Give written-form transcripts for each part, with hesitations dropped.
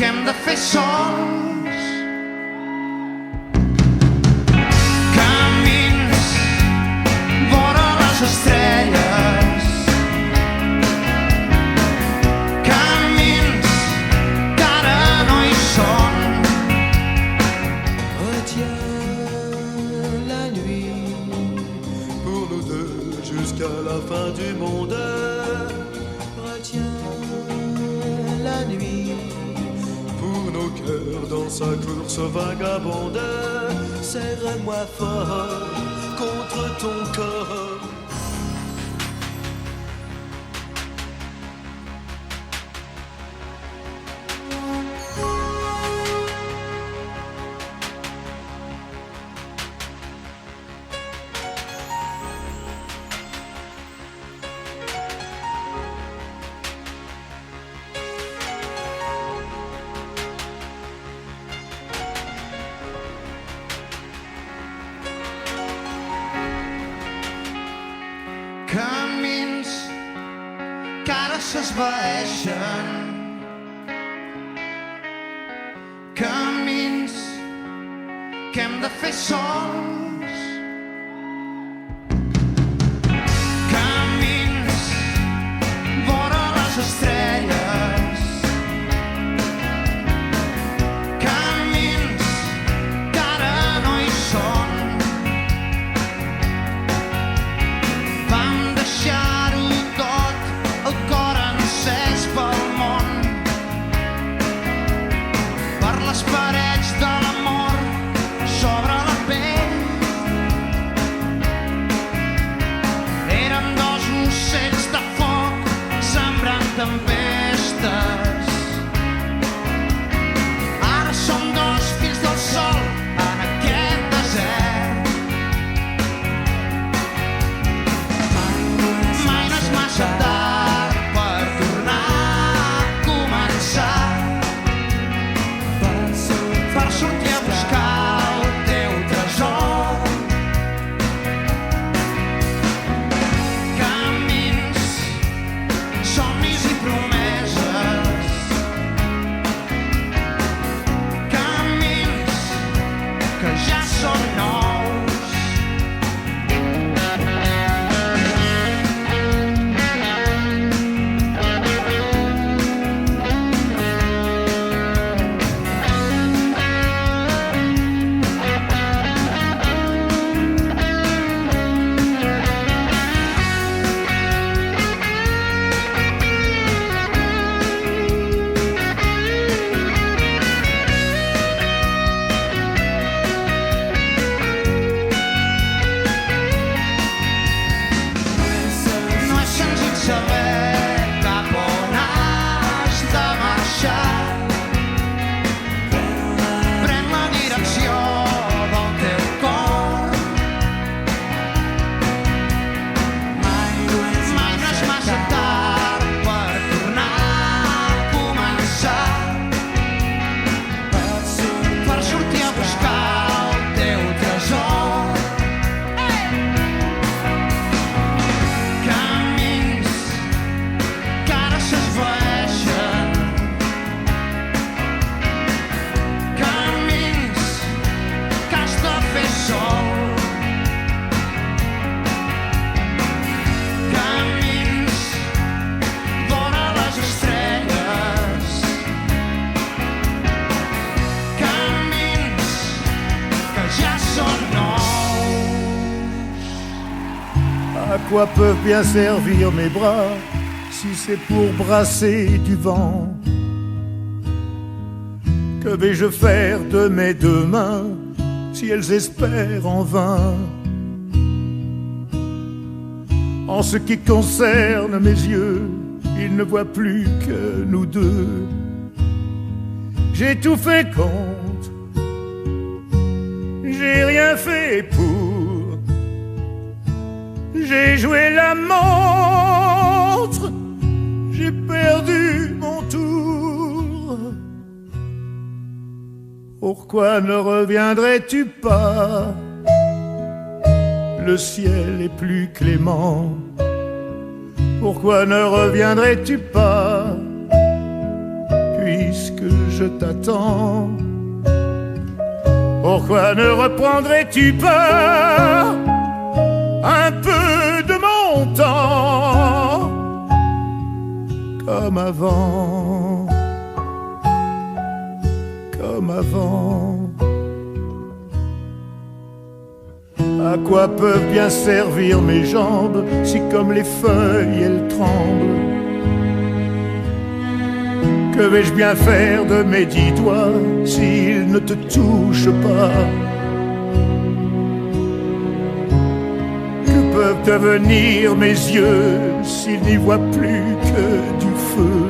que hem de fer sols. Camins vora les estrelles, camins que ara no hi són. Retiens la nuit pour nous deux jusqu'à la fin du monde. Retiens la nuit pour nos cœurs dans sa course vagabonde. Serre-moi fort contre ton corps. Camins que ara s'esvaeixen, camins que hem de fer sols, camins vora les estrelles, camins que ara no hi són. Vam deixar-ho tot, el cor encès pel món, per les parets de l'amor sobre la pell. quoi peuvent bien servir mes bras si c'est pour brasser du vent? Que vais-je faire de mes deux mains si elles espèrent en vain? En ce qui concerne mes yeux, ils ne voient plus que nous deux. J'ai tout fait contre, j'ai rien fait pour. J'ai joué la montre, j'ai perdu mon tour. Pourquoi ne reviendrais-tu pas? Le ciel est plus clément. Pourquoi ne reviendrais-tu pas? Puisque je t'attends. Pourquoi ne reprendrais-tu pas un peu de mon temps comme avant, comme avant? À quoi peuvent bien servir mes jambes si comme les feuilles elles tremblent? Que vais-je bien faire de mes 10 doigts s'ils ne te touchent pas? Que peuvent devenir mes yeux s'ils n'y voient plus que du feu?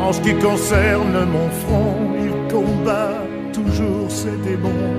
En ce qui concerne mon front, il combat toujours ses démons.